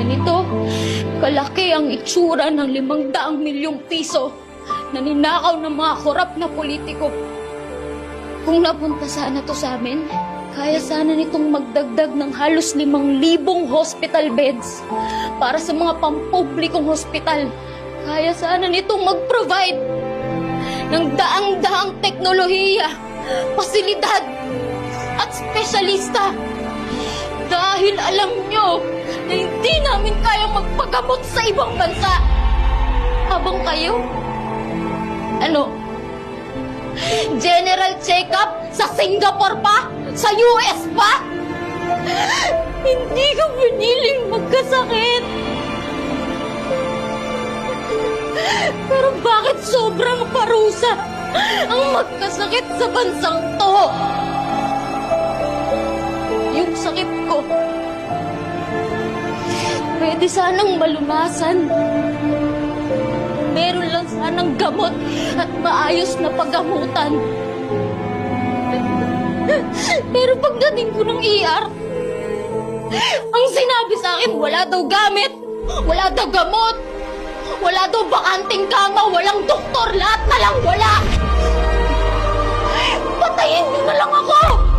ganito kalaki ang itsura ng 500 milyong piso na ninakaw ng mga korap na politiko. Kung napunta sana to sa amin, kaya sana nitong magdagdag ng halos 5,000 hospital beds para sa mga pampublikong hospital. Kaya sana nitong mag-provide ng daang-daang teknolohiya, pasilidad, at espesyalista. Dahil alam nyo na hindi namin kayang magpagamot sa ibang bansa. Habang kayo, general check-up sa Singapore pa? Sa US pa? Hindi ka piniling magkasakit. Pero bakit sobrang parusa ang magkasakit sa bansang to? Yung sakit ko, pwede sanang malunasan. Meron lang sanang gamot at maayos na paggamutan. Pero pagdating ko ng ER, ang sinabi sa akin, wala daw gamit, wala daw gamot, wala daw bakanting kama, walang doktor, lahat na lang wala. Patayin niyo na lang ako!